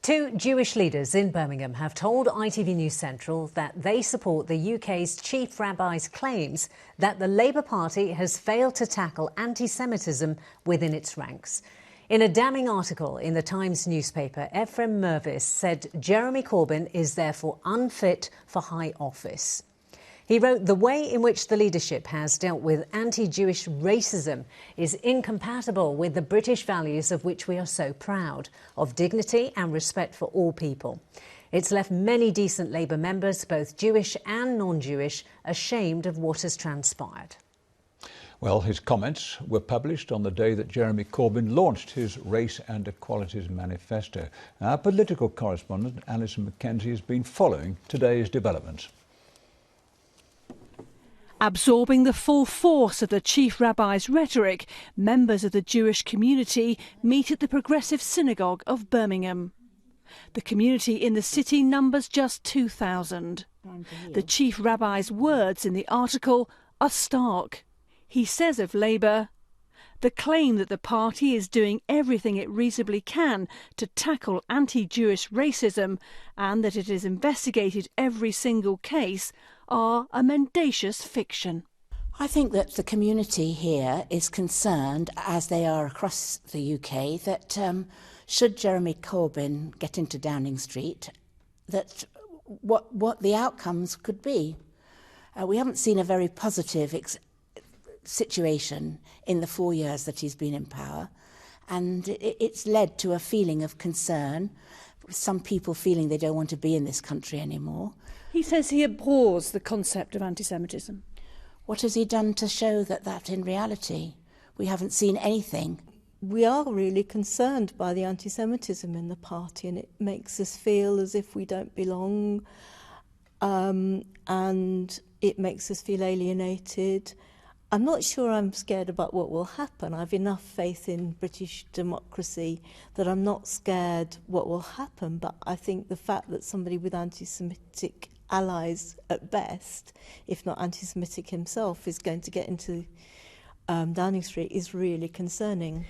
Two Jewish leaders in Birmingham have told ITV News Central that they support the UK's chief rabbi's claims that the Labour Party has failed to tackle anti-Semitism within its ranks. In a damning article in the Times newspaper, Rabbi Mirvis said Jeremy Corbyn is therefore unfit for high office. He wrote, "The way in which the leadership has dealt with anti-Jewish racism is incompatible with the British values of which we are so proud, of dignity and respect for all people. It's left many decent Labour members, both Jewish and non-Jewish, ashamed of what has transpired." Well, his comments were published on the day that Jeremy Corbyn launched his Race and Equalities Manifesto. Our political correspondent, Alison Mackenzie, has been following today's developments. Absorbing the full force of the chief rabbi's rhetoric, members of the Jewish community meet at the Progressive Synagogue of Birmingham. The community in the city numbers just 2,000. The chief rabbi's words in the article are stark. He says of Labour, "The claim that the party is doing everything it reasonably can to tackle anti-Jewish racism and that it has investigated every single case are a mendacious fiction." I think that the community here is concerned, as they are across the UK, that should Jeremy Corbyn get into Downing Street, that what the outcomes could be. We haven't seen a very positive situation in the 4 years that he's been in power, and it's led to a feeling of concern, some people feeling they don't want to be in this country anymore. He says he abhors the concept of anti-Semitism. What has he done to show that in reality? We haven't seen anything. We are really concerned by the anti-Semitism in the party, and it makes us feel as if we don't belong, and it makes us feel alienated. I'm not sure I'm scared about what will happen. I've enough faith in British democracy that I'm not scared what will happen, but I think the fact that somebody with anti-Semitic allies at best, if not anti-Semitic himself, is going to get into Downing Street is really concerning.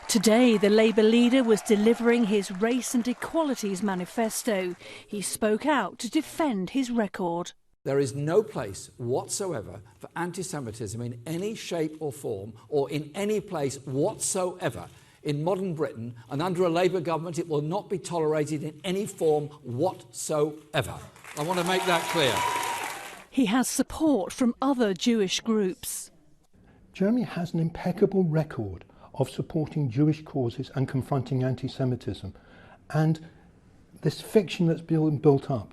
Today, the Labour leader was delivering his Race and Equalities Manifesto. He spoke out to defend his record. There is no place whatsoever for anti-Semitism in any shape or form, or in any place whatsoever in modern Britain, and under a Labour government it will not be tolerated in any form whatsoever. I want to make that clear. He has support from other Jewish groups. Jeremy has an impeccable record of supporting Jewish causes and confronting anti-Semitism, and this fiction that's been built up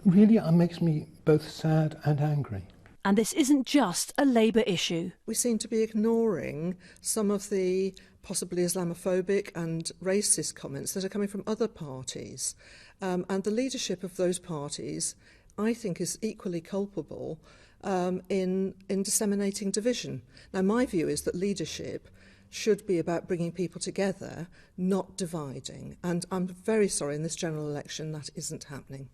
really makes me both sad and angry. And this isn't just a Labour issue. We seem to be ignoring some of the possibly Islamophobic and racist comments that are coming from other parties. And the leadership of those parties, I think, is equally culpable in disseminating division. Now, my view is that leadership should be about bringing people together, not dividing. And I'm very sorry, in this general election, that isn't happening.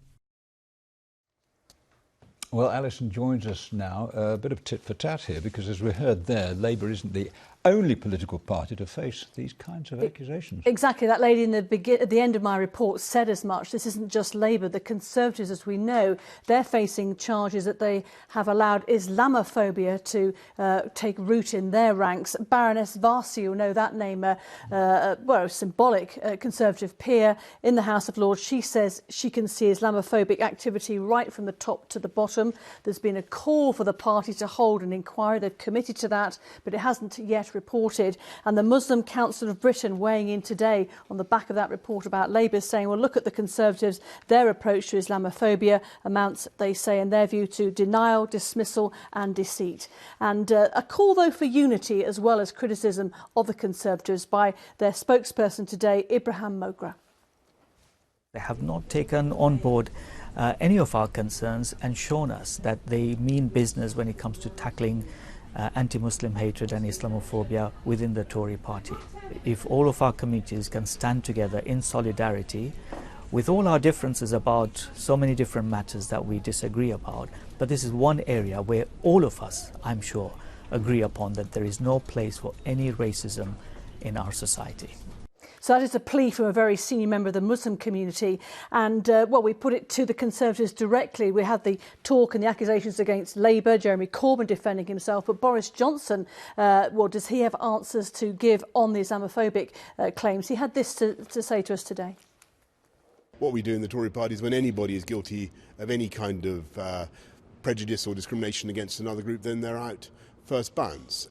Well, Alison joins us now. A bit of tit for tat here, because as we heard there, Labour isn't the only political party to face these kinds of accusations. Exactly. That lady at the end of my report said as much. This isn't just Labour. The Conservatives, as we know, they're facing charges that they have allowed Islamophobia to take root in their ranks. Baroness Varsi, you know that name, well, symbolic Conservative peer in the House of Lords. She says she can see Islamophobic activity right from the top to the bottom. There's been a call for the party to hold an inquiry. They've committed to that, but it hasn't yet reported. And the Muslim Council of Britain weighing in today on the back of that report about Labour, saying, well, look at the Conservatives, their approach to Islamophobia amounts, they say, in their view, to denial, dismissal and deceit. And a call, though, for unity as well as criticism of the Conservatives by their spokesperson today, Ibrahim Mogra. They have not taken on board any of our concerns and shown us that they mean business when it comes to tackling anti-Muslim hatred and Islamophobia within the Tory party. If all of our communities can stand together in solidarity, with all our differences about so many different matters that we disagree about, but this is one area where all of us, I'm sure, agree upon that there is no place for any racism in our society. So So that is a plea from a very senior member of the Muslim community. And, we put it to the Conservatives directly. We had the talk and the accusations against Labour, Jeremy Corbyn defending himself. But Boris Johnson, does he have answers to give on the Islamophobic claims? He had this to say to us today. What we do in the Tory party is when anybody is guilty of any kind of prejudice or discrimination against another group, then they're out first bounds.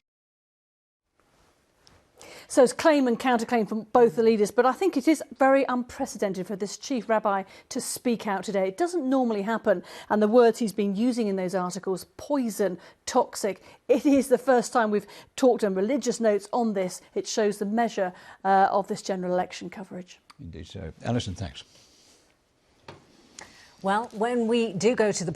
So it's claim and counterclaim from both the leaders, but I think it is very unprecedented for this chief rabbi to speak out today. It doesn't normally happen, and the words he's been using in those articles, poison, toxic, it is the first time we've talked on religious notes on this. It shows the measure of this general election coverage. Indeed so. Alison, thanks. Well, when we do go to the